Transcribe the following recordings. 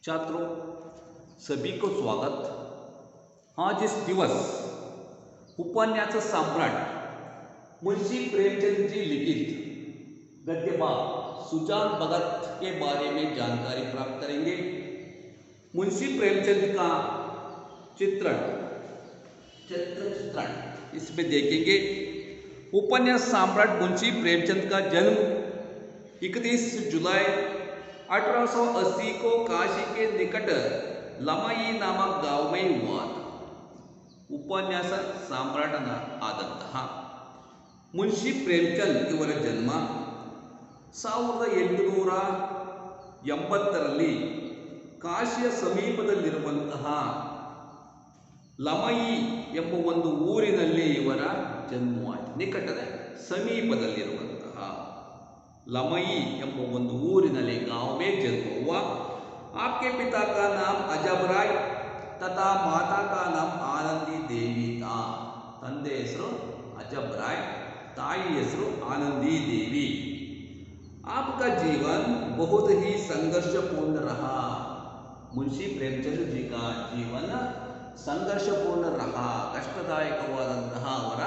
छात्रों, सभी को स्वागत। आज इस दिवस उपन्यास सम्राट मुंशी प्रेमचंद जी लिखित गद्य सुजान भगत के बारे में जानकारी प्राप्त करेंगे। मुंशी प्रेमचंद का चित्रण इसमें देखेंगे। उपन्यास सम्राट मुंशी प्रेमचंद का जन्म 31 जुलाई 1880 को काशी के निकट लमई नामक गांव में हुआ था। उपन्यास सम्राटನ ಆದಂತಹ ಮುನ್ಷಿ ಪ್ರೇಮಚಂದ್ ಇವರ ಜನ್ಮ 1880ರಲ್ಲಿ ಕಾಶಿಯ ಸಮೀಪದಲ್ಲಿರುವಂತಹ ಲಮಯಿ ಎಂಬ ಒಂದು ಊರಿನಲ್ಲಿ ಇವರ ಜನ್ಮವಾಯಿತು। ನಿಕಟದ ಸಮೀಪದಲ್ಲಿರುವಂತಹ लमई ಎಂಬ ಒಂದು ಊರಿನಲ್ಲಿ गांव में जन्म हुआ। आपके पिता का नाम अजब राय तथा माता का नाम आनंदी देवी था। ತಂದೆ ಹೆಸರು अजब राय, ताई ಹೆಸರು आनंदी देवी। आपका जीवन बहुत ही संघर्षपूर्ण रहा। मुंशी प्रेमचंद जी का जीवन ಸಂಘರ್ಷಪೂರ್ಣ रहा। ಕಷ್ಟದಾಯಕವಾದಂತಹ ಅವರ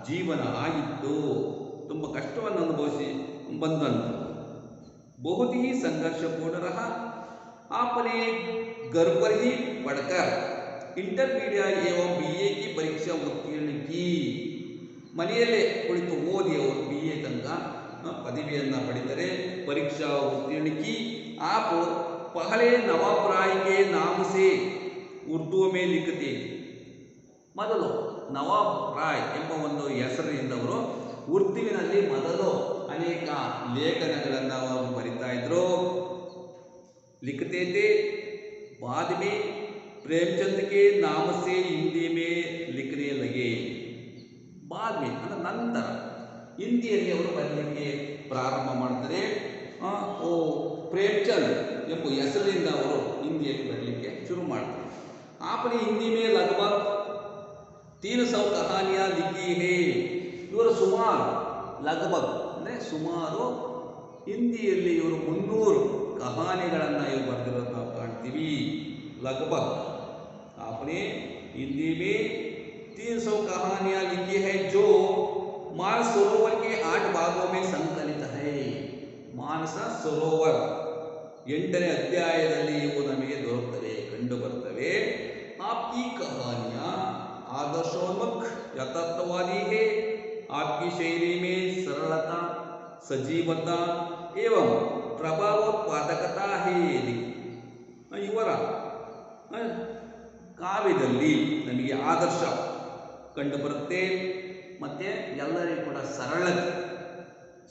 ಜೀವನ ಆಗಿತ್ತು। ತುಂಬ ಕಷ್ಟವನ್ನು ಅನುಭವಿಸಿ बंधन बहुत ही संघर्षपूर्ण रहा। आपने घर पर ही पढ़कर इंटरमीडिएट एवं बीए की परीक्षा उत्तीर्ण की। ಮನೆಯಲ್ಲೇ ಕುಳಿತು ಓದಿ ಅವರು BA ತನಕ ಪದವಿಯನ್ನು ಪಡೆದರೆ परीक्षा उत्तीर्ण की। आप पहले नवाब राय के नाम से उर्दू में लिखते थे। ಮೊದಲು ನವಾಬ್ ರಾಯ್ ಎಂಬ ಒಂದು ಹೆಸರಿನಿಂದ ಅವರು ಉರ್ದುವಿನಲ್ಲಿ ಮೊದಲು ಅನೇಕ ಲೇಖನಗಳನ್ನು ಅವರು ಬರಿತಾ ಇದ್ರು, लिखते थे। बाद में प्रेमचंद के नाम से हिंदी में लिखने लगे। बाद में ಅಂದರೆ ನಂತರ ಹಿಂದಿಯಲ್ಲಿ ಅವರು ಬರಲಿಕ್ಕೆ ಪ್ರಾರಂಭ ಮಾಡ್ತಾರೆ। ಪ್ರೇಮಚಂದ್ ಎಂಬ ಹೆಸರಿನಿಂದ ಅವರು ಹಿಂದಿಯಲ್ಲಿ ಬರಲಿಕ್ಕೆ ಶುರು ಮಾಡ್ತಾರೆ। आपने हिंदी में लगभग 300 कहानियाँ लिखी है। ಇವರು ಸುಮಾರು लगभग ಅಂದರೆ ಸುಮಾರು ಹಿಂದಿಯಲ್ಲಿ ಇವರು 300 ಕಹಾನಿಗಳನ್ನು ಇವರು ಬರೆದಿರೋದು ನಾವು ಕಾಣ್ತೀವಿ। लगभग आपने हिंदी में 300 कहानियाँ लिखी है जो मानस सरोवर के 8 भागों में संकलित है। ಮಾನಸ ಸರೋವರ 8ನೇ ಅಧ್ಯಾಯದಲ್ಲಿ ಇವು ನಮಗೆ ದೊರೆಯುತ್ತವೆ, ಕಂಡು ಬರ್ತವೆ। आपकी कहानियाँ आदर्शोन्मुख यथार्थवादी है। आपकी शैली में सरलता, सजीवता एवं प्रभावोत्पादकता है। ಇವರ ಕಾವ್ಯದಲ್ಲಿ ನಮಗೆ ಆದರ್ಶ ಕಂಡುಬರುತ್ತೆ ಮತ್ತು ಎಲ್ಲರಿಗೂ ಕೂಡ ಸರಳತೆ,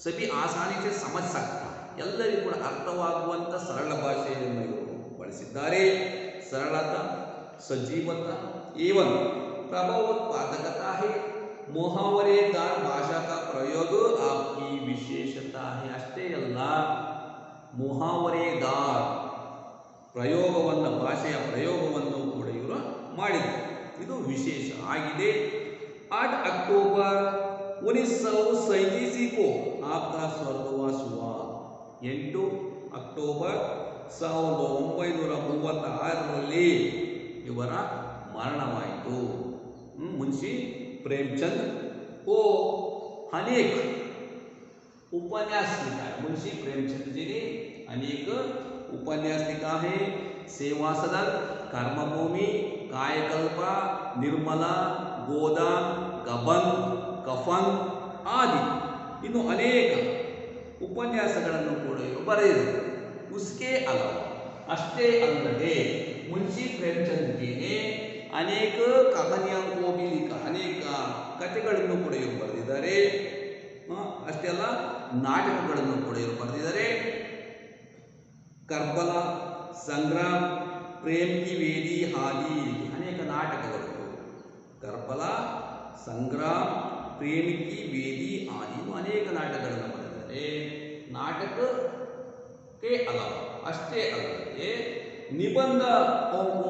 ಸಭಿ ಆಸಾನಿ से समझ सकता, ಎಲ್ಲರಿಗೂ ಕೂಡ ಅರ್ಥವಾಗುವಂಥ ಸರಳ ಭಾಷೆಯನ್ನು ಇವರು ಬಳಸಿದ್ದಾರೆ। सरलता, सजीवता एवं प्रभावोत्पादकता है। मुहावरेदार भाषा का प्रयोग आपकी विशेषता है। ಅಷ್ಟೇ ಅಲ್ಲ, ಮುಹಾವರೇದಾರ್ ಪ್ರಯೋಗವನ್ನು, ಭಾಷೆಯ ಪ್ರಯೋಗವನ್ನು ಕೂಡ ಇವರು ಮಾಡಿದರು, ಇದು ವಿಶೇಷ ಆಗಿದೆ। 8 अक्टूबर 1937 को आपका स्वर्गवास हुआ। 8 ಅಕ್ಟೋಬರ್ 1936ರಲ್ಲಿ ಇವರ ಮರಣವಾಯಿತು। मुंशी प्रेमचंद को अनेक उपन्यास लिखा है। मुंशी प्रेमचंद जी ने अनेक उपन्यास लिखा है। सेवा सदन, कर्मभूमि, कायकल्प, निर्मला, गोदान, गबन, कफन आदि ಇನ್ನು ಅನೇಕ ಉಪನ್ಯಾಸಗಳನ್ನು ಕೂಡ ಇವರು ಬರೆದಿದ್ದಾರೆ। उसके अलावा ಅಷ್ಟೇ ಅಲ್ಲದೆ मुंशी प्रेमचंद जी ने अनेक कहानियों को भी लिखा, ಅನೇಕ ಕಥೆಗಳನ್ನು ಕೂಡ ಇವರು ಬರೆದಿದ್ದಾರೆ। ಅಷ್ಟೇ ಅಲ್ಲ, ನಾಟಕಗಳನ್ನು ಕೂಡ ಇವರು ಬರೆದಿದ್ದಾರೆ। ಕರ್ಬಲ, ಸಂಗ್ರಾಮ, ಪ್ರೇಮ್ ಕಿ ವೇದಿ ಆದಿ ಅನೇಕ ನಾಟಕಗಳು, ಕರ್ಬಲ, ಸಂಗ್ರಾಮ, ಪ್ರೇಮ್ ಕಿ ವೇದಿ ಆದಿ ಅನೇಕ ನಾಟಕಗಳನ್ನು ಬರೆದಿದ್ದಾರೆ। ನಾಟಕಕ್ಕೆ ಅಲಾವ ಅಷ್ಟೇ ಅಲ್ಲದೆ ನಿಬಂಧ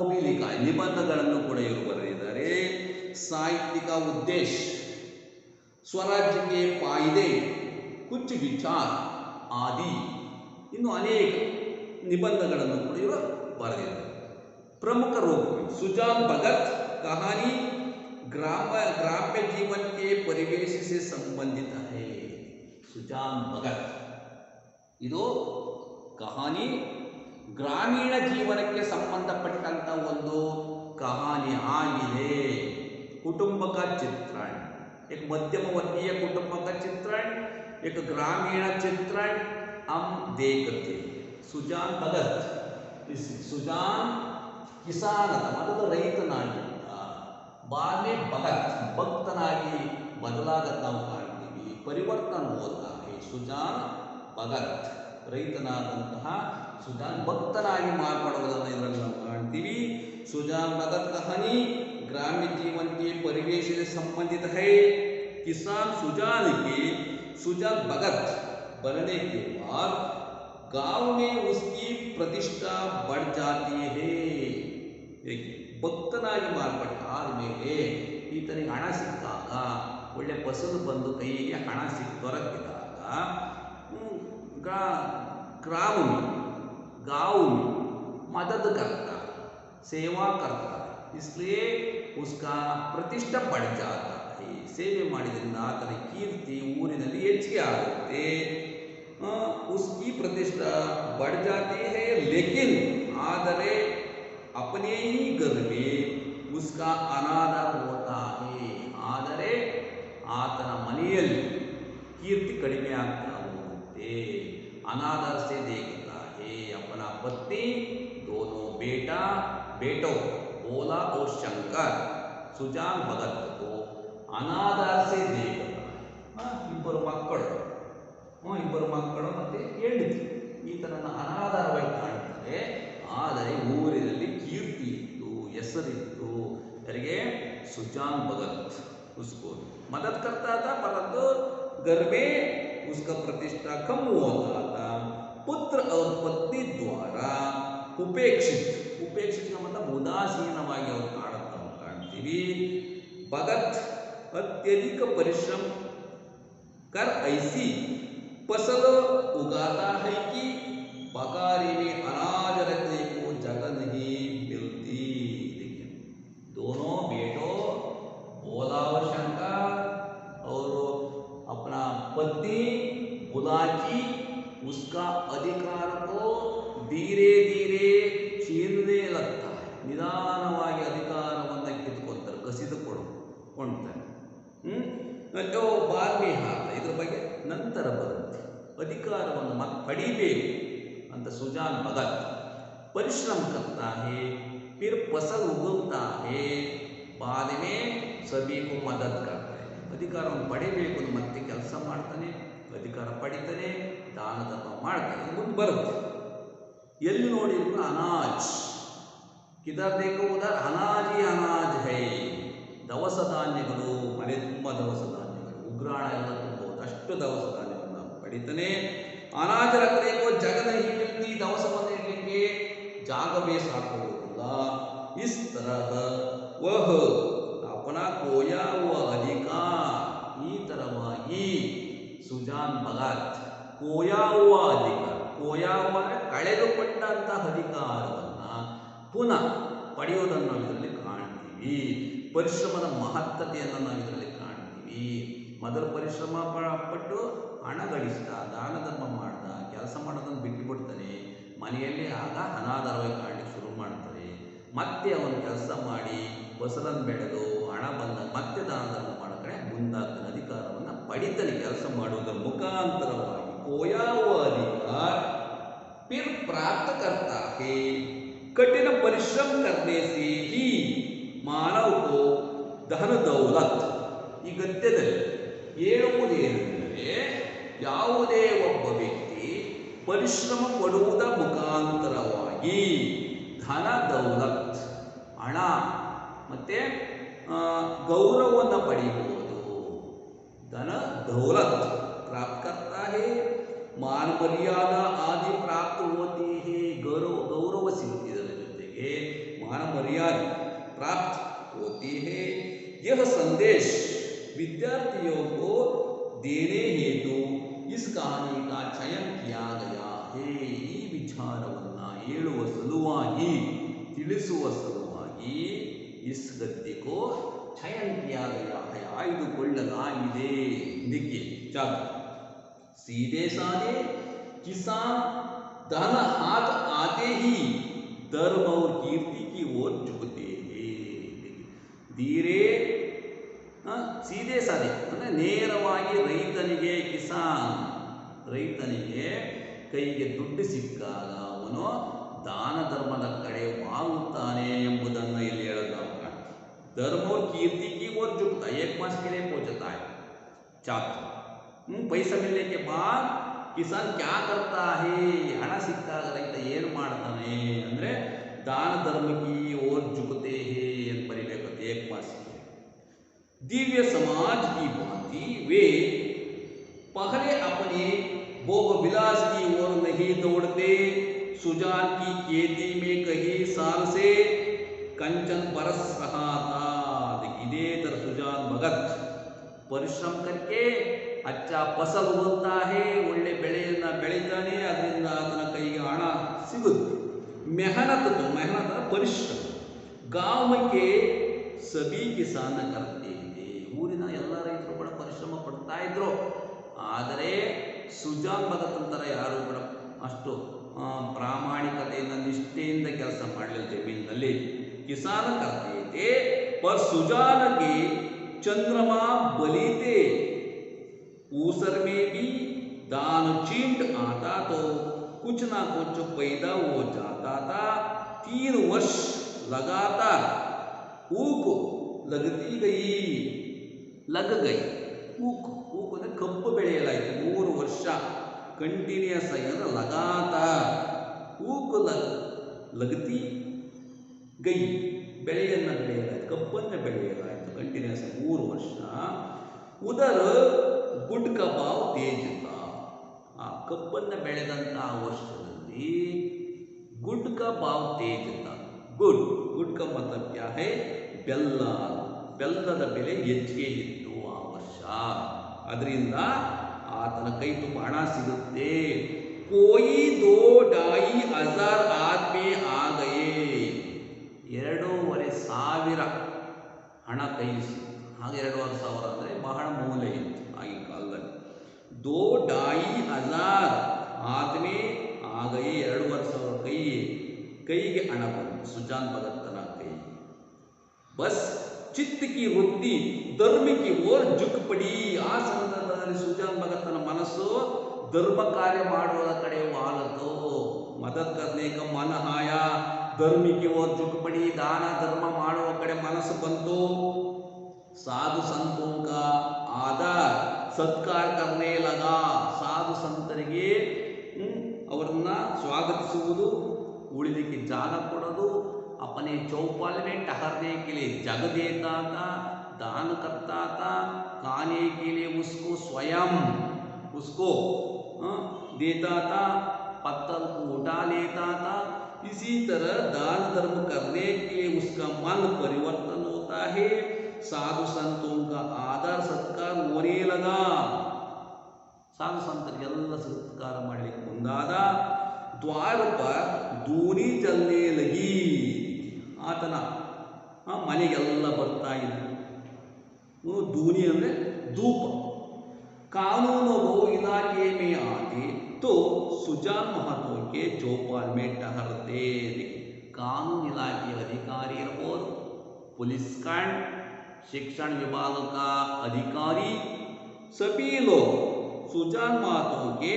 भी लिखा है, निबंधಗಳನ್ನು ಕೂಡ ಇವರು ಬರೆದಿದ್ದಾರೆ। ಸಾಹಿತ್ಯಿಕ ಉದ್ದೇಶ, ಸ್ವರಾಜ್ಯ के फायदे, कुछ विचार आदि ಇನ್ನು ಅನೇಕ ನಿಬಂಧಗಳನ್ನು ಕೂಡ ಇವರು ಬರೆದಿದ್ದಾರೆ. प्रमुख रूप में सुजान भगत कहानी ग्राम्य जीवन के परिवेश से संबंधित है. सुजान भगत ಇದು ಕಹಾನಿ ಗ್ರಾಮೀಣ ಜೀವನಕ್ಕೆ ಸಂಬಂಧಪಟ್ಟಂತ ಒಂದು ಕಹಾನಿ ಆಗಿದೆ. कुटुंब का चित्रण, एक मध्यम वर्गीय कुटुंब का चित्रण, एक ग्रामीण चित्रण हम देखते. सुजान भगत, सुजान ಕಿಸಾನ್ ಮೊದಲು ರೈತನಾಗಿದ್ದ, ಬಾಲ್ಯ ಭಕ್ತನಾಗಿ ಬದಲಾಗದ ನಾವು ಕಾಣ್ತೀವಿ. ಪರಿವರ್ತನ ಹೋದಾಗ ಸುಜಾನ್ ಭಗತ್ ರೈತನಾದಂತಹ ಸುಜಾನ್ ಭಕ್ತನಾಗಿ ಮಾರ್ಪಡುವುದನ್ನು ಇದರಲ್ಲಿ ನಾವು ಕಾಣ್ತೀವಿ. सुजान भगत कहानी ग्रामीण जीवन के परिवेश से संबंधित है. किसान सुजान भगत बनने के बाद गांव में उसकी प्रतिष्ठा बढ़ जाती है. ಭಕ್ತನಾಗಿ ಮಾರ್ಪಟ್ಟ ಆದಮೇಲೆ ಈತನಿಗೆ ಹಣ ಸಿಕ್ಕಾಗ, ಒಳ್ಳೆ ಫಸಲು ಬಂದು ಕೈಗೆ ಹಣ ದೊರಕಿದಾಗ गांव में मदद करता, सेवा करता, इसलिए उसका प्रतिष्ठा बढ़ जाता है. ಸೇವೆ ಮಾಡಿದ್ರಿಂದ ಆತನ ಕೀರ್ತಿ ಊರಿನಲ್ಲಿ ಹೆಚ್ಚಿಗೆ ಆಗುತ್ತೆ. उसकी प्रतिष्ठा बढ़ जाती है, लेकिन ಆದರೆ अपने ही घर में उसका अनादर होता है. ಆದರೆ ಆತನ ಮನೆಯಲ್ಲಿ ಕೀರ್ತಿ ಕಡಿಮೆ ಆಗ್ತಾ ಹೋಗುತ್ತೆ. अनादर से देखता है. अपना पत्नी, दोनों बेटों भोला और शंकर सुजान भगत को अनादर से देखता. ಇಬ್ಬರು ಮಕ್ಕಳು ಮತ್ತೆ ಹೆಂಡತಿ ಈತನನ್ನು ಅನಾದರವಾಗಿ ಕಾಣ್ತಾರೆ. ಆದರೆ ಊರಿನಲ್ಲಿ ಕೀರ್ತಿ ಇತ್ತು, ಹೆಸರಿತ್ತು. ಯಾರಿಗೆ? सुजान भगत उसको मदद करता था, परंतु घर में उसका प्रतिष्ठा कम होता था. पुत्र और पत्नी द्वारा उपेक्षित का मतलब उदासीनವಾಗಿ ಅವರು ಕಾಣ್ತೀವಿ. भगत अत्यधिक परिश्रम कर ऐसी फसल उगाता है कि बगारी में अनाज रखने को जगह नहीं मिलती. देखिए दोनों बेटों भोला और शंकर और अपना पत्नी बुलाची उसका अधिकार को धीरे धीरे छीनने लगता है. ನಿಧಾನವಾಗಿ ಅಧಿಕಾರವನ್ನು ಕಿತ್ಕೊಳ್ತಾರೆ, ಕಸಿದುಕೊಳ್ತಾರೆ. ಬಾಲ್ಮಿ ಹಾಕ ಇದ್ರ ಬಗ್ಗೆ ನಂತರ ಬರುತ್ತೆ. ಅಧಿಕಾರವನ್ನು ಮತ್ತೆ ಪಡಿಬೇಕು ಅಂತ सुजान भगत परिश्रम करता है, फिर फसल उगलता है, बाद में सभी को मदद करता है. ಅಧಿಕಾರವನ್ನು ಪಡಿಬೇಕು ಮತ್ತೆ ಕೆಲಸ ಮಾಡ್ತಾನೆ, ಅಧಿಕಾರ ಪಡಿತಾನೆ, ದಾನ ಧರ್ಮ ಮಾಡ್ತಾನೆ. ಮುಂದೆ ಬರುತ್ತೆ. ಎಲ್ಲಿ ನೋಡಿದ್ರು ಅನಾಜ್, ಕಿದರ್ देखो उधर अनाज ही अनाज है. ದವಸ ಧಾನ್ಯಗಳು, ಮನೆ ತುಂಬ ದವಸ ಧಾನ್ಯಗಳು, ಉಗ್ರಾಣ ಎಲ್ಲ ತುಂಬಬಹುದು, ಅಷ್ಟು ದವಸ ಧಾನ್ಯಗಳನ್ನು ನಾವು ಪಡಿತಾನೆ. ಅನಾಜ ರಖನೆಗೂ ಜಗ नहीं मिलती, ದವಸವನ್ನು ಇಡಲಿಕ್ಕೆ ಜಾಗವೇ ಸಾಕಾಗುವುದಿಲ್ಲ. इस तरह वह अपना खोया हुआ अधिकार, ಈ ತರವಾಗಿ सुजान भगत खोया हुआ अधिकार, खोया हुआ ಕಳೆದುಕೊಂಡಂತಹ ಅಧಿಕಾರವನ್ನು ಪುನಃ ಪಡೆಯುವುದನ್ನು ನಾವು ಇದರಲ್ಲಿ ಕಾಣ್ತೀವಿ. ಪರಿಶ್ರಮದ ಮಹತ್ತತೆಯನ್ನು ನಾವು ಇದರಲ್ಲಿ ಕಾಣ್ತೀವಿ. ಮೊದಲು ಪರಿಶ್ರಮ ಪಟ್ಟು ಹಣ ಗಳಿಸ್ದ, ದಾನ ಧರ್ಮ ಮಾಡ್ದ, ಕೆಲಸ ಮಾಡೋದನ್ನು ಬಿಟ್ಟುಬಿಡ್ತಾನೆ. ಮನೆಯಲ್ಲಿ ಆಗ ಅನಾದರವಾಗಿ ಕಾಣಲಿಕ್ಕೆ ಶುರು ಮಾಡ್ತಾರೆ. ಮತ್ತೆ ಅವನು ಕೆಲಸ ಮಾಡಿ ಫಸಲನ್ನು ಬೆಳೆದು ಹಣ ಬಂದಾಗ ಮತ್ತೆ ದಾನ ಧರ್ಮ ಮಾಡೋ ಕಡೆ ಮುಂದಾಗ್ತಾನೆ. ಅಧಿಕಾರವನ್ನು ಪಡಿತಾನೆ ಕೆಲಸ ಮಾಡುವುದರ ಮುಖಾಂತರವಾಗಿ. खोया हुआ अधिकार फिर प्राप्त करता है. कठिन परिश्रम करने से ही मानव को धन दौलत. ಈ ಗದ್ಯದಲ್ಲಿ ಹೇಳುವುದೇನೆಂದರೆ, ಯಾವುದೇ ಒಬ್ಬ ವ್ಯಕ್ತಿ ಪರಿಶ್ರಮ ಪಡುವುದರ ಮುಖಾಂತರವಾಗಿ ಧನ ದೌಲತ್, ಹಣ ಮತ್ತೆ ಗೌರವವನ್ನು ಪಡೆಯಬಹುದು. ಧನ ದೌಲತ್ ಪ್ರಾಪ್ತ करता है, मान मर्यादा आदि प्राप्त होती है. गौरव सिग्तिदर ಜೊತೆಗೆ मान मर्यादा प्राप्त होती है. यह संदेश विद्यार्थियों को देने हेतु इस कहानी का चयन किया गया है. ಈ ವಿಚಾರವನ್ನು ಸಲುವಾಗಿ ತಿಳಿಸುವ ಸಲುವಾಗಿ इस गद्य को चयन किया गया है आयुधಗೊಳ್ಳಲಾಗಿದೆ देखिए चलो सीधे साधे किसान धन हाथ आते ही धर्म और कीर्ति की ओर झुकते हैं धीरे सीधे साधे ಅಂದರೆ ನೇರವಾಗಿ ರೈತನಿಗೆ ಕಿಸಾನ್ ರೈತನಿಗೆ ಕೈಗೆ ದುಡ್ಡು ಸಿಕ್ಕಾಗ ಅವನು ದಾನ ಧರ್ಮದ ಕಡೆ ವಾಲುತ್ತಾನೆ ಎಂಬುದನ್ನು ಇಲ್ಲಿ ಹೇಳೋದು ನಾವು ಕಾಣ್ತೀವಿ धर्म और कीर्ति की ओर झुकता है 1 मास के लिए पहुंचता है छात्र पैसा मिलने के बाद किसान क्या करता है ಹಣ ಸಿಕ್ಕಾಗ ರೈತ ಏನು ಮಾಡ್ತಾನೆ ಅಂದ್ರೆ दान धर्म की ओर झुकते हैं ಅಂತ ಬರೀಬೇಕಾಗುತ್ತೆ 1 मास के दिव्य समाज की भांति वे पहले अपने भोग विलास की ओर नहीं दौड़ते सुजान की खेती में कई साल से कंचन बरस रहा था इधे तरह सुजान भगत परिश्रम करके अच्छा फसल उगता है ಒಳ್ಳೆ ಬೆಳೆಯನ್ನು ಬೆಳೀತಾನೆ ಅದರಿಂದ ಆತನ ಕೈಗೆ ಹಣ ಸಿಗುತ್ತೆ मेहनत तो मेहनत परिश्रम गांव के सभी किसान करते थे ಊರಿನ ಎಲ್ಲ ರೈತರು ಕೂಡ ಪರಿಶ್ರಮ ಪಡ್ತಾ ಇದ್ರು ಆದರೆ ಸುಜಾನ್ ಭಗತ್ ಅಂತರ ಯಾರು ಕೂಡ ಅಷ್ಟು ಪ್ರಾಮಾಣಿಕತೆಯಿಂದ ನಿಷ್ಠೆಯಿಂದ ಕೆಲಸ ಮಾಡಲಿಲ್ಲ ಜಮೀನಿನಲ್ಲಿ किसान करते थे पर सुजान के चंद्रमा बली थे ऊसर में भी दान चींट आता तो कुछ ना कुछ पैदा हो जाता था 3 वर्ष लगातार ऊक लगती गई लग गई ऊक ऊक ಅಂದ್ರೆ ಕಬ್ಬು ಬೆಳೆಯಲಾಯಿತು 3 ವರ್ಷ ಕಂಟಿನ್ಯೂಸ್ ಆಗಿ ಅಂದ್ರೆ ಲಗಾತಾರ್ ऊक लगती गई ಬೆಳೆಯನ್ನು ಬೆಳೆಯಲಾಯಿತು ಕಬ್ಬನ್ನು ಬೆಳೆಯಲಾಯಿತು ಕಂಟಿನ್ಯೂಸ್ 3 ವರ್ಷ ಉದರ ಗುಡ್ का भाव तेज था ಆ ಕಬ್ಬನ್ನು ಬೆಳೆದಂತಹ ವರ್ಷದಲ್ಲಿ गुड का भाव तेज था गुड का मतलब क्या है ಬೆಲ್ಲ ಬೆಲ್ಲದ ಬೆಲೆ ಹೆಚ್ಚಿಗೆ ಇತ್ತು ಆ ವರ್ಷ ಅದರಿಂದ ಆತನ ಕೈ ತುಂಬ ಹಣ ಸಿಗುತ್ತೆ कोई 2-2.5 हजार आदमी आ गए 2,500 ಹಣ ಕೈ ಹಾಗೆ 2,500 ಅಂದರೆ ಬಹಳ ಮೌಲ್ಯ ಇತ್ತು ಆಗಿನ ಕಾಲದಲ್ಲಿ 2-2.5 हजार ಆದಮೇ ಆಗೈ 2,500 ಕೈಗೆ ಹಣ ಬಂತು ಸುಜಾನ್ ಭಗತ್ತನ ಕೈ ಬಸ್ ಚಿತ್ತ ಕಿ ವೃತ್ತಿ ಧರ್ಮ ಕಿ ಓರ್ झुक पड़ी ಆ ಸಂದರ್ಭದಲ್ಲಿ ಸುಜಾನ್ ಭಗತ್ತನ ಮನಸ್ಸು ಧರ್ಮ ಕಾರ್ಯ ಮಾಡುವ ಕಡೆ ವಾಲತು मदद करने का मन आया धर्म की ओर झुक पड़ी दान धर्म ಮಾಡುವ ಕಡೆ ಮನಸ್ಸು ಬಂತು साधु संतों का आदर सत्कार करने लगा साधु ಸಂತರಿಗೆ ಅವರನ್ನ ಸ್ವಾಗತಿಸುವುದು ಉಳಿಲಿಕ್ಕೆ ಜಾಗ ಕೊಡೋದು अपने चौपाल में ठहरने के लिए जगह देता था दान करता था खाने के लिए उसको स्वयं उसको देता था पत्थर को उठा लेता था इसी तरह दान धर्म करने के लिए उसका मन परिवर्तन होता है साधु संतों का आदर सत्कार होने लगा साधु संतरिಗೆಲ್ಲ सत्कार ಮಾಡಲಿಕ್ಕೆ ಮುಂದಾದ द्वार पर दूनी चलने लगी ಆತನ ಮನೆಗೆಲ್ಲ ಬರ್ತಾ ಇದ್ರು दूनी ಅಂದರೆ ಧೂಪ कानूनों वो इलाके में आते तो सुजान महतो के चौपाल में ठहरते कानून इलाके अधिकारी इरबोद पुलिस कांड शिक्षण विभाग का अधिकारी सभी लोग सुजान महतो के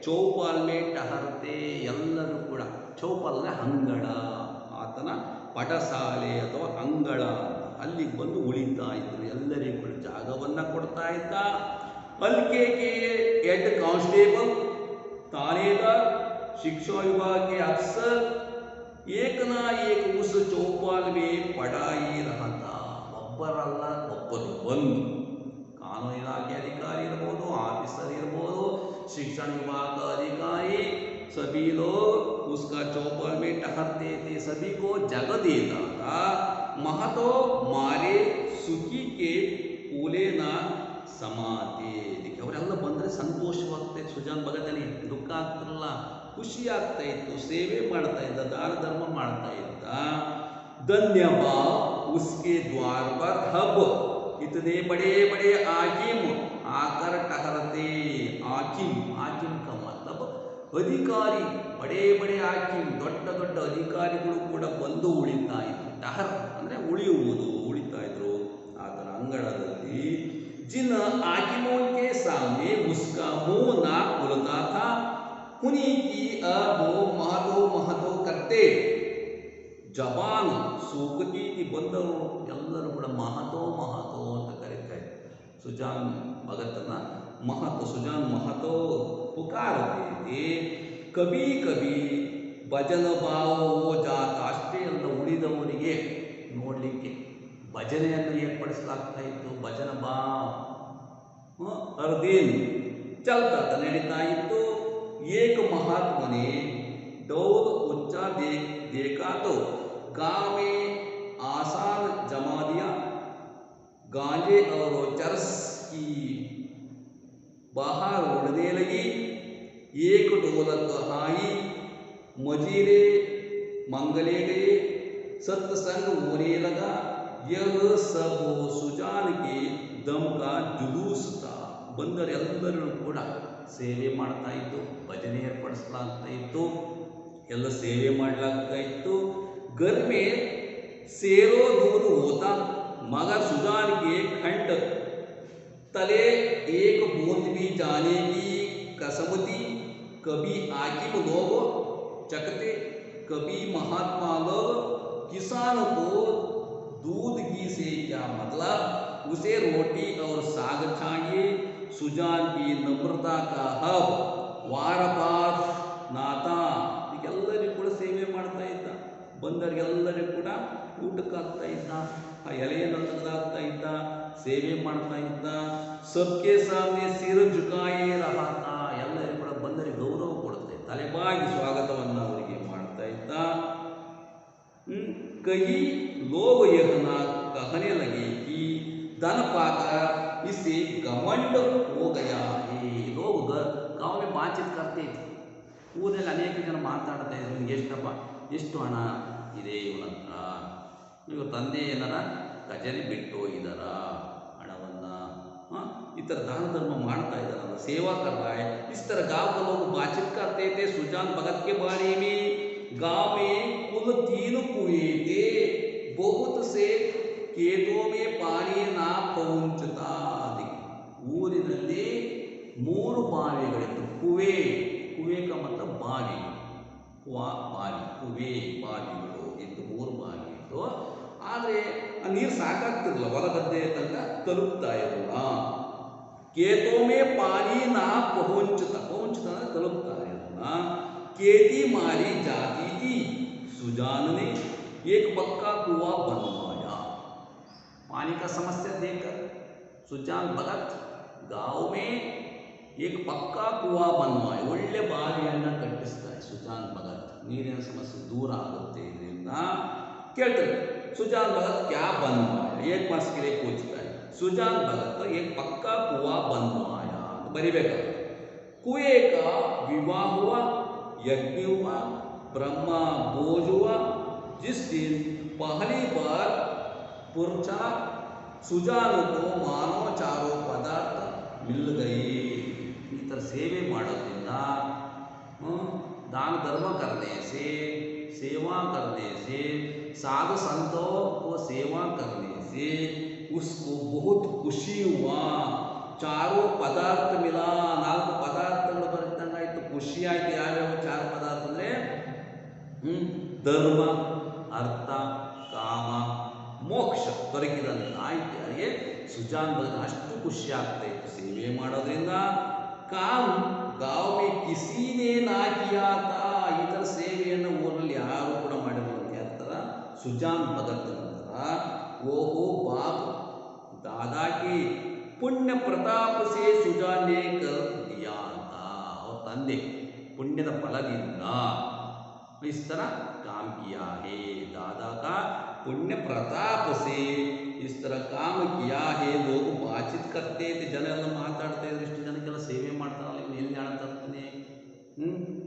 चौपाल में ठहरते ಎಲ್ಲರೂ ಕೂಡ ಚೌಪಾಲ್ ಅಂದರೆ ಅಂಗಳ ಆತನ ಪಠಶಾಲೆ ಅಥವಾ ಅಂಗಳ ಅಲ್ಲಿಗೆ ಬಂದು ಉಳಿತಾ ಇದ್ರು ಎಲ್ಲರಿಗೂ ಕೂಡ ಜಾಗವನ್ನು ಕೊಡ್ತಾ ಇದ್ದ हल्के के हेड कांस्टेबल थानेदार शिक्षा विभाग के अफसर एक ना एक उस चौपाल में पड़ा ही रहा था ಒಬ್ಬರಲ್ಲ ಒಬ್ಬರು ಬಂದು ಕಾನೂನು ಇಲಾಖೆ ಅಧಿಕಾರಿ ಇರಬಹುದು ಆಫೀಸರ್ ಇರಬಹುದು शिक्षण विभाग का अधिकारी सभी लोग उसका चौपाल में ठहरते थे सभी को जगह देता था महतो मारे सुखी के फूले ना समाते ಅವರೆಲ್ಲ ಬಂದರೆ ಸಂತೋಷವಾಗ್ತದೆ ಸುಜಾನ್ ಭಗತನಿಗೆ ದುಃಖ ಆಗ್ತಿರಲ್ಲ ಖುಷಿ ಆಗ್ತಾ ಇತ್ತು, ಸೇವೆ ಮಾಡ್ತಾ ಇದ್ದ, ದಾನ ಧರ್ಮ ಮಾಡ್ತಾ ಇದ್ದ. ಧನ್ಯವಾद उसके द्वार पर हब इतने बड़े बड़े हाकिम आकर ठहरते. हाकिम हाकिम का मतलब ಅಧಿಕಾರಿ, ಬಡೇ ಬಡೇ ಹಾಕಿಮ್, ದೊಡ್ಡ ದೊಡ್ಡ ಅಧಿಕಾರಿಗಳು ಕೂಡ ಬಂದು ಉಳಿತಾ ಇದ್ರು. ಟಹರ್ ಅಂದರೆ ಉಳಿಯುವುದು, ಉಳಿತಾ ಇದ್ರು ಆತನ ಅಂಗಳದಲ್ಲಿ. जिन हाकिमों के सामने उसका मुंह ना खुलता था, उन्हीं की अब महतो महतो करते. ಜಬಾನ್ ಸೂಕತೀತಿ ಬಂದವರು ಎಲ್ಲರೂ ಕೂಡ ಮಹತೋ ಮಹತೋ ಅಂತ ಕರೀತಾ ಇದ್ರು. ಸುಜಾನ್ ಭಗತನ ಮಹತೋ, ಸುಜಾನ್ ಮಹತೋ ಪುಕಾರತೆ थे. ಕಭಿ ಕಭಿ ಭಜನ ಭಾವ ಜಾತ. ಅಷ್ಟೇ ಅಲ್ಲ, ಉಳಿದವರಿಗೆ ನೋಡಲಿಕ್ಕೆ ಭಜನೆಯನ್ನು ಏರ್ಪಡಿಸಲಾಗ್ತಾ ಇತ್ತು. ಭಜನ ಭಾವ ಅರ್ದಿನ್ ಚಲ್ತಾ ನಡೀತಾ ಇತ್ತು. ಏಕ ಮಹಾತ್ಮನೆ डोल उच्चा देखा तो गांव में आसान जमा दिया. गांजे और चरस की बाहर उड़ने लगी. एक ढोलक आई, मजीरे मंगले गए, सत्संग होने लगा. यह सब सुजान के दम का जुलूस था. ಬಂದರೆಲ್ಲರೂ ಕೂಡ ಸೇವೆ ಮಾಡ್ತಾ ಇತ್ತು, ಭಜನೆ ಏರ್ಪಡಿಸಲಾಗ್ತಾ ಇತ್ತು, ಎಲ್ಲ ಸೇವೆ ಮಾಡಲಾಗ್ತಾ ಇತ್ತು. घर में शेरों दूर होता मगर सुजान के खंड तले एक बूंद भी जाने की कसम थी. कभी हाकिम लोग चकते, कभी महात्मा लोग. किसान को दूध घी से क्या मतलब, उसे रोटी और साग चाहिए. सुजान की नम्रता का हब वार पार नाता. ಎಲ್ಲರಿಗೂ ಕೂಡ ಸೇವೆ ಮಾಡ್ತಾ ಇದ್ದ, ಬಂದವರಿಗೆಲ್ಲರಿಗೂ ಕೂಡ ಊಟಕ್ಕಾಗ್ತಾ ಇದ್ದ, ಆ ಎಲೆಯನ್ನು ತೆಗೆದಾಗ್ತಾ ಇದ್ದ, ಸೇವೆ ಮಾಡ್ತಾ ಇದ್ದ. ಸಬ್ಕೆ ಸಾಮನೆ ಸಿರ ಜುಕಾಯೇ ರಹಾತ. ಎಲ್ಲರಿಗೂ ಕೂಡ ಬಂದವರಿಗೆ ಗೌರವ ಕೊಡ್ತಾ ಇದ್ದ, ತಲೆಬಾಗಿ ಸ್ವಾಗತವನ್ನು ಅವರಿಗೆ ಮಾಡ್ತಾ ಇದ್ದ. कई लोग यह ना कहने लगे कि धन पाकर इसे घमंड हो गया है. लोग गाँव में बातचीत करते थे. ಊರಲ್ಲಿ ಅನೇಕ ಜನ ಮಾತಾಡ್ತಾ ಇದ್ರು, ನಿಮ್ಗೆ ಎಷ್ಟಪ್ಪ, ಎಷ್ಟು ಹಣ ಇದೆ ಇವನ ಹತ್ರ, ನೀವು ತಂದೆ ಏನಾರ ಖಜಾನೆ ಬಿಟ್ಟು ಹೋಗಿದಾರ ಹಣವನ್ನು, ಈ ಥರ ದಾನ ಧರ್ಮ ಮಾಡ್ತಾ ಇದ್ದಾರಲ್ಲ, ಸೇವಾ कर रहा है. इस तरह गाँव के लोग बातचीत करते थे सुजान भगत के बारे में. गाँव में कुल 3 कुएं थे. बहुत से खेतों में पानी ना पहुंचता. ಊರಿನಲ್ಲಿ 3 ಬಾವಿಗಳಿತ್ತು. ಕುವೆ, ಕುವೆ का मतलब ಬಾವಿ, ಕುವಾ ಬಾವಿ, ಕುವೆ ಬಾವಿಗಳು ಇತ್ತು, 3 ಬಾವಿ ಇತ್ತು. ಆದರೆ ಆ ನೀರು ಸಾಕಾಗ್ತಿರಲಿಲ್ಲ, ಹೊಲಗದ್ದೆ ತನಕ ತಲುಪ್ತಾ ಇರಲಿಲ್ಲ. ಕೇತೋಮೆ ಪಾನಿ ನಾ ಪಹುಂಚತ, ಪಹುಂಚತ ಅಂದರೆ ತಲುಪ್ತಾ ಇರಲಿಲ್ಲ. खेती मारी जाती थी. सुजान ने एक पक्का कुआं बनवाया. पानी का समस्या देखकर सुजान भगत गांव में एक पक्का कुआं बनवाए. ಒಳ್ಳೆ ಬಾವಿಯನ್ನು ಕಟ್ಟಿಸ್ತಾರೆ ಸುಜಾನ್ ಭಗತ್. ನೀರಿನ ಸಮಸ್ಯೆ ದೂರ ಆಗುತ್ತೆ ಇದರಿಂದ. ಕೇಳ್ತಾರೆ सुजान भगत क्या बनवाया. एक मास के लिए पूछता है. सुजान भगत एक पक्का कुआं बनवाया. बरीಬೇಕಾಗುತ್ತೆ. कुएं का विवाह हुआ, यज्ञ हुआ, ब्रह्मा भोज हुआ. जिस दिन पहली बार पुरचा सुजान को मानव चारों पदार्थ मिल गए. ಈ ಥರ ಸೇವೆ ಮಾಡೋದ್ರಿಂದ, दान धर्म करने से, सेवा करने से, साधु संतों को सेवा करने से उसको बहुत खुशी हुआ. चारों पदार्थ मिला. 4 ಪದಾರ್ಥಗಳು ಬರ್ತಂಗಾಯ್ತು, ಖುಷಿ ಆಯ್ತು. ಯಾವ್ಯಾವ 4 ಪದಾರ್ಥ ಅಂದರೆ ಧರ್ಮ, ಅರ್ಥ, ಕಾಮ, ಮೋಕ್ಷ ದೊರಕಿದಂತಾಯ್ತು. ಯಾರಿಗೆ? ಸುಜಾನ್ ಭಗತ್. ಅಷ್ಟು ಖುಷಿ ಆಗ್ತಾ ಇತ್ತು ಸೇವೆ ಮಾಡೋದ್ರಿಂದ. काम गाँव में किसी ने ना किया था. ಈ ಥರ ಸೇವೆಯನ್ನು ಊರಲ್ಲಿ ಯಾರು ಕೂಡ ಮಾಡಿದ್ರು ಅಂತ ಹೇಳ್ತಾರ ಸುಜಾನ್ ಭಗತ್ ನಂತರ. ಓಹೋ ಬಾಪ್ दादा की पुण्य प्रताप से सुजान ने कर दिया था. और ತಂದೆ पुण्यದ ಫಲದಿಂದ इस तरह काम किया है. दादा का पुण्य प्रताप से इस तरह काम किया है. लोग बातचीत करते थे, ಜನ ಎಲ್ಲ ಮಾತಾಡ್ತಾ ಇದ್ರು, ಇಷ್ಟು ಜನಕ್ಕೆಲ್ಲ ಸೇವೆ ಮಾಡ್ತಾರಲ್ಲ, ಇವನು ಎಲ್ಲಿ ಹಣ ತರ್ತಾನೆ,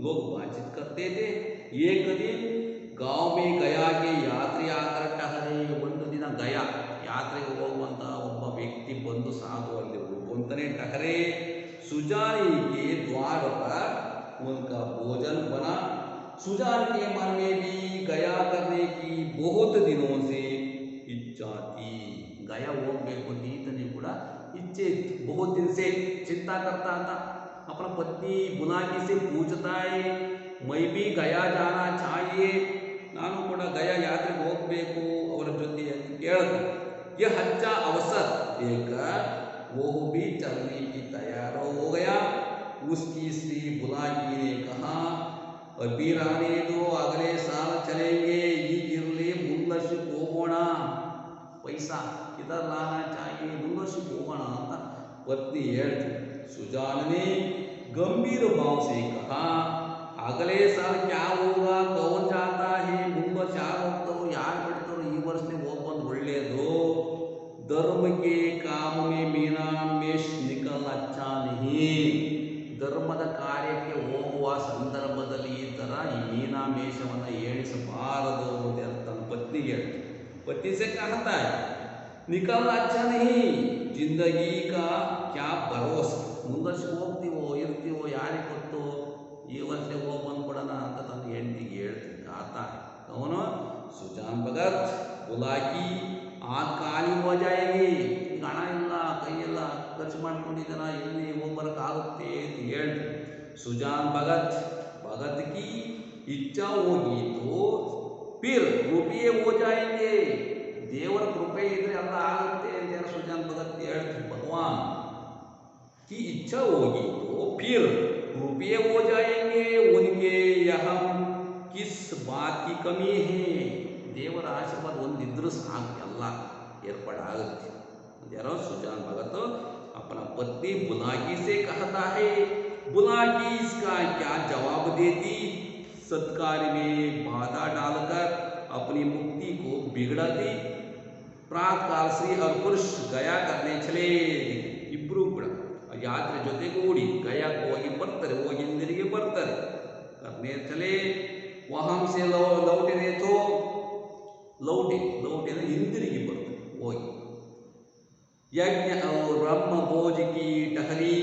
लोग बातचीत करते थे। एक दिन गांव में गया के यात्री आकर ठहरे। ಒಂದು ದಿನ ಗಯಾ ಯಾತ್ರೆಗೆ ಹೋಗುವಂತ ಒಬ್ಬ ವ್ಯಕ್ತಿ ಬಂದು ಸಾಧು ಅಲ್ಲಿ उनकने ठहरे। सुजान के द्वार पर उनका भोजन बना। सुजान के मन में भी गया करने की बहुत दिनों से इच्छा थी। गया ಹೋಗಬೇಕು ಅಂತ ಈತನಿಗೆ ಕೂಡ इच्छे इತ್ತು। बहुत दिन से चिंता करता था। अपना पत्नी बुलाकी से पूछता है, मैं भी गया जाना चाहिए, ನಾನು ಕೂಡ ಗಯಾ ಯಾತ್ರೆಗೆ ಹೋಗಬೇಕು ಅವರ ಜೊತೆ ಅಂತ ಕೇಳಿದೆ। यह अच्छा अवसर देखकर वो भी चलने की तैयार हो गया। उसकी स्त्री बुलाकी ने कहा, अभी रहने दो, अगले साल चलेंगे, ಈಗಿರಲಿ ಮುಂದಕ್ಕೆ ಹೋಗೋಣ, पैसा इधर लाना चाहिए, ಮುಂದಕ್ಕೆ ಹೋಗೋಣ ಅಂತ पत्नी ಹೇಳ್ತು। सुजान ने गंभीर भाव से कहा, अगले साल क्या होगा, कौन जाता है, ಮುಂದಕ್ಕೆ ಯಾರು ಹೋಗ್ತಾರೋ ಯಾರು ಬಿಡ್ತಾರೋ, ಈ ವರ್ಷನೇ ಹೋಗಿ ಬಂದು ಒಳ್ಳೆಯದು। धर्म के काम में मीना मेष निकल अच्छा नहीं। ಧರ್ಮದ ಕಾರ್ಯಕ್ಕೆ ಹೋಗುವ ಸಂದರ್ಭದಲ್ಲಿ ಈ ಥರ ಈ ಮೀನಾಮೇಷವನ್ನು ಏಣಿಸಬಾರದು ಅಂತ ತನ್ನ ಪತ್ನಿಗೆ ಹೇಳ್ತಾರೆ। पति से कहता है, निकलना अच्छा नहीं, जिंदगी का क्या भरोसा, ಮುಂದಕ್ಕೆ ಹೋಗ್ತೀವೋ ಇರ್ತೀವೋ ಯಾರಿಗೆ ಗೊತ್ತು, ಈ ವರ್ಷ ಹೋಗಿ ಬಂದ್ಬಿಡೋಣ ಅಂತ ತನ್ನ ಹೆಂಡತಿಗೆ ಹೇಳ್ತೀನಿ कहता है। ಅವನು सुजान भगत बुलाकी आज ಖಾಲಿ हो जाएगी, ಹಣ ಇಲ್ಲ ಕೈಯೆಲ್ಲ ಖರ್ಚು ಮಾಡ್ಕೊಂಡಿದ್ದಾನ, ಎಲ್ಲಿ ಹೋಗ್ಬರಕ್ಕಾಗುತ್ತೆ ಅಂತ ಹೇಳ್ತೀನಿ। सुजान भगत भगत की इच्छा होगी तो फिर रुपये हो जाएंगे, देवर कृपे इधर ಎಲ್ಲ ಆಗುತ್ತೆ ಅಂತ सुजान भगत ಹೇಳ್ತೀನಿ। भगवान की इच्छा होगी तो फिर रुपये हो जाएंगे, उनके यहाँ किस बात की कमी है, ದೇವರ ಆಶೀರ್ವಾದ ಒಂದಿದ್ರೂ ಸಾಕು ಎಲ್ಲ ಏರ್ಪಾಡಾಗುತ್ತೆ। यारो सुजान भगत अपना पत्नी बुलाकी से कहता है। बुलाकी इसका क्या जवाब देती, सत्कार्य में बाधा डालकर अपनी मुक्ति को बिगड़ती। प्रातःकाल श्री और पुरुष गया करने चले। ಇಬ್ಬರು ಕೂಡ ಯಾತ್ರೆ ಜೊತೆಗೂಡಿ ಗಯಾಕ್ಕೆ ಹೋಗಿ ಬರ್ತಾರೆ, ಹೋಗಿ ಹಿಂದಿರುಗಿ ಬರ್ತಾರೆ। करने चले, वहां से लौटे रहे तो लौटे ಅಂದ್ರೆ ಹಿಂದಿರುಗಿ ಬರ್ತಾರೆ ಹೋಗಿ। यज्ञ और ब्रह्म भोज की टहली,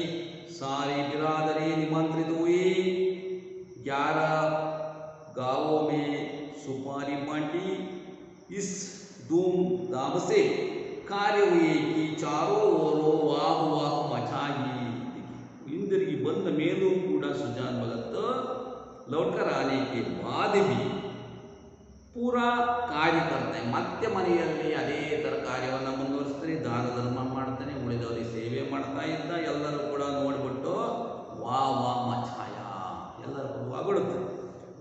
सारी बिरादरी निमंत्रित हुई। 11 गांवों में सुपारी बांटी। इस धूमधाम से कार्य हुए कि चारों ओरों वाह वाह मचाई। ಹಿಂದಿರುಗಿ ಬಂದ ಮೇಲೂ ಕೂಡ सुजान भगत लौट कर आने के बाद भी पूरा कार्य करते हैं। ಮತ್ತೆ ಮನೆಯಲ್ಲಿ ಅದೇ ಥರ ಕಾರ್ಯವನ್ನು ಮುಂದುವರಿಸ್ತಾರೆ, ದಾನ ಧರ್ಮ ಮಾಡ್ತಾನೆ, ಉಳಿದವರಿಗೆ ಸೇವೆ ಮಾಡ್ತಾ ಇದ್ದ। ಎಲ್ಲರೂ ಕೂಡ ನೋಡಿಬಿಟ್ಟು ವಾ ವಾ ಮಚಾಯ, ಎಲ್ಲರೂ ಹೊಗಳುತ್ತಾರೆ।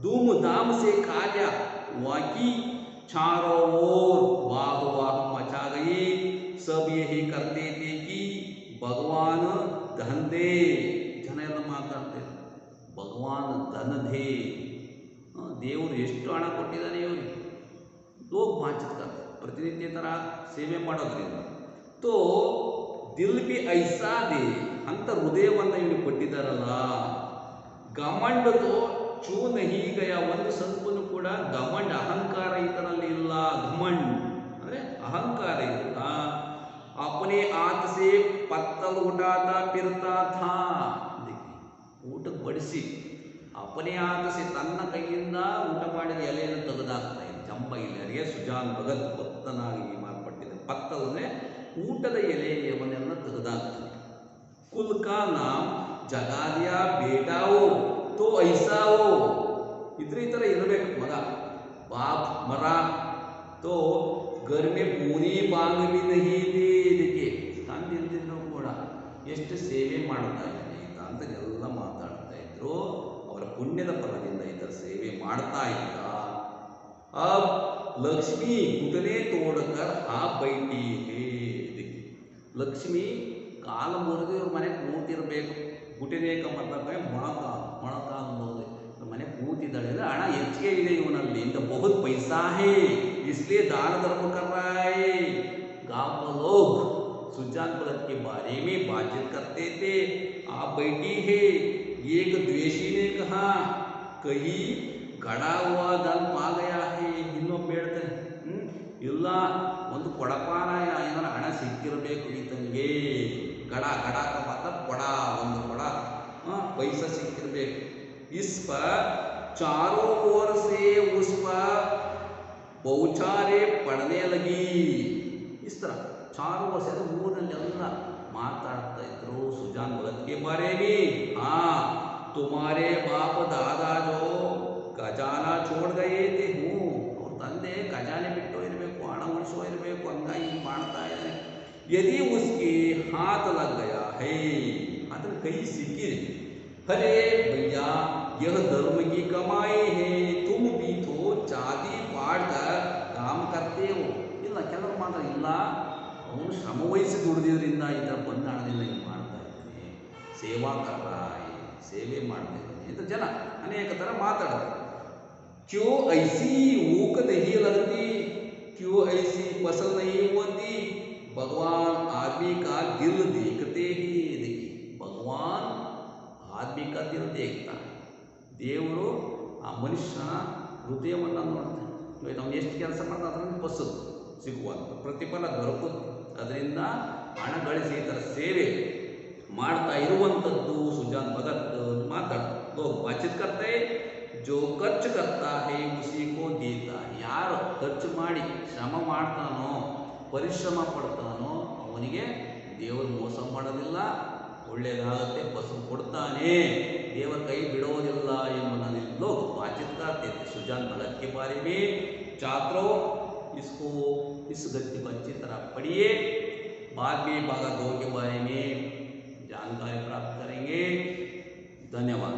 धूमधाम से कार्य वाकी चारों ओर वाह वाह मचा गई। सब यही करते थे कि भगवान धन दे, ಜನ ಎಲ್ಲ ಮಾತಾಡ್ತಾರೆ ಭಗವಾನ್ ಧನ ದೇ, ದೇವರು ಎಷ್ಟು ಹಣ ಕೊಟ್ಟಿದ್ದಾನೆ ಇವರಿಗೆ, लोग बातचीत करते प्रतिनित्य तरह ಸೇವೆ ಮಾಡೋದ್ರಿಂದ। तो दिल भी ऐसा दे ಅಂತ ಹೃದಯವನ್ನು ಇವನು ಕೊಟ್ಟಿದ್ದಾರಲ್ಲ। ಗಮಂಡ तो छू नहीं गया, ಒಂದು ಸ್ವಲ್ಪನೂ ಕೂಡ ಗಮಂಡ ಅಹಂಕಾರ ಈತನಲ್ಲಿ ಇಲ್ಲ। घमंड ಅಂದರೆ ಅಹಂಕಾರ ಇಲ್ಲ। अपने हाथ से पत्तल उठाता फिरता था, ಊಟಕ್ಕೆ ಬಡಿಸಿ अपने हाथ से ತನ್ನ ಕೈಯಿಂದ ಊಟ ಮಾಡಿದ ಎಲೆಯನ್ನು ತೆಗೆದಾಕ್ತಾ ಇದ್ದ ಚಂಪ ಇಲ್ಲರಿಗೆ। सुजान भगत ಭಕ್ತನಾಗಿ ಮಾರ್ಪಟ್ಟಿದೆ। ಪತ್ತಲ್ ಅಂದರೆ ಊಟದ ಎಲೆಯವನ್ನೆಲ್ಲ ತೆಗೆದಾಕ್ತಾನೆ। कुल का नाम जगा दिया, बेटा हो तो ऐसा हो, इतर ಈ ಥರ ಇರಬೇಕು ಮಗ। बाप मरा तो घर में पूरी बांग भी नहीं दी, ಇದಕ್ಕೆ ತಂದಿದ್ರು ಕೂಡ ಎಷ್ಟು ಸೇವೆ ಮಾಡ್ತಾ ಇದ್ದಾನೆ ಅಂತ ಎಲ್ಲ ಮಾತಾಡ್ತಾ ಇದ್ರು। ಅವರ ಪುಣ್ಯದ ಫಲದಿಂದ ಈ ಥರ ಸೇವೆ ಮಾಡ್ತಾ ಇದ್ದ। अब लक्ष्मी घुटने तोड़कर हाफ बैठी है, ಇದಕ್ಕೆ ಲಕ್ಷ್ಮಿ ಕಾಲು ಮುರಿದು ಇವ್ರ ಮನೆ ಕೂತಿರಬೇಕು। घुटने का मतलब है ಮೊಣಕಾಲು ಮುರಿದು ಇವ್ರ ಮನೆ ಕೂತಿದ್ದಾಳೆ ಅಂದರೆ ಹಣ ಹೆಚ್ಚಿಗೆ ಇದೆ ಇವನಲ್ಲಿ, ಇಂದ बहुत पैसा है इसलिए दान धर्म कर रहा है। गाँव के लोग सुजान भगत के बारे में बातचीत करते थे। आप बैठी है एक द्वेषी ने कहा कहीं गड़ा हुआ धन पा गया है ಇನ್ನೊಬ್ಬ ಹೇಳ್ತಾನೆ ಇಲ್ಲ ಒಂದು ಕೊಡಪಾನಾಯ ಏನಾರ ಹಣ ಸಿಕ್ಕಿರಬೇಕು ಈತನಿಗೆ ಗಡ ಗಡ ಮಾತ್ರ ಕೊಡ ಒಂದು ಕೊಡ पैसा ಸಿಕ್ಕಿರಬೇಕು इस पर चारों ओर से उस पर बौछारे पड़ने लगी इस तरह चारों ओर से ಊರಿನಲ್ಲೆಲ್ಲ ಮಾತಾಡ್ತಾ ಇದ್ರು ಸುಜಾನ್ ಭಗತ್ के बारे में हाँ तुम्हारे बाप दादा जो खजाना छोड़ गए थे ಅವ್ರ ತಂದೆ ಖಜಾನೆ ಬಿಟ್ಟು ಇರಬೇಕು ಹಣ ಉಳಿಸೋ ಇರಬೇಕು ಹಂಗಾಗಿ ಮಾಡ್ತಾ ಇದ್ದಾರೆ यदि उसके हाथ लग गया है ಅದರ ಕೈ ಸಿಕ್ಕಿದೆ अरे भैया यह धर्म की कमाई है तुम भी तो चादी पाड़ कर काम करते हो ಇಲ್ಲ ಕೆಲವರು ಮಾತ್ರ ಇಲ್ಲ ಅವನು ಶ್ರಮವಹಿಸಿ ದುಡಿದಿದ್ದರಿಂದ ಈ ಥರ ಬಂದ ಹಣದಿಂದ ಹಿಂಗೆ ಮಾಡ್ತಾ ಇದ್ದಾನೆ ಸೇವಾಕರ ಸೇವೆ ಮಾಡ್ತಾ ಇದ್ದಾನೆ ಅಂತ ಜನ ಅನೇಕ ಥರ ಮಾತಾಡ್ತಾರೆ क्यों ऐसी ऊक नहीं लगती क्यों ऐसी पसंद नहीं होती भगवान आदमी का दिल देखते ही देखिए भगवान आदमी का दिल देखता है ದೇವರು ಆ ಮನುಷ್ಯನ ಹೃದಯವನ್ನು ನೋಡ್ತಾನೆ ನಾವು ಎಷ್ಟು ಕೆಲಸ ಮಾಡ್ತಾ ಅದರಲ್ಲಿ ಬಸ್ಸದು ಸಿಗುವಂಥ ಪ್ರತಿಫಲ ದೊರಕುತ್ತೆ ಅದರಿಂದ ಹಣ ಗಳಿಸಿ ಈ ಥರ ಸೇವೆ ಮಾಡ್ತಾ ಇರುವಂಥದ್ದು ಸುಜಾನ್ ಭಗತ್ ಮಾತಾಡ್ತಾರೆ लोग बातचीत करते जो ಖರ್ಚು करता है उसी को देता है ಯಾರು ಖರ್ಚು ಮಾಡಿ ಶ್ರಮ ಮಾಡ್ತಾನೋ ಪರಿಶ್ರಮ ಪಡ್ತಾನೋ ಅವನಿಗೆ ದೇವರು ಮೋಸ ಮಾಡೋದಿಲ್ಲ ಒಳ್ಳೆಯದಾಗತ್ತೆ ಫಸಲು ಕೊಡ್ತಾನೆ देवर कई बिड़ोदिल्ल एंबुदನ್ನು लोग बातचीत करते थे सुजान भगत के बारे में छात्रों इसको इस गद्य को अच्छी तरह पढ़िए बाद में भाग 2 के बारे में जानकारी प्राप्त करेंगे धन्यवाद।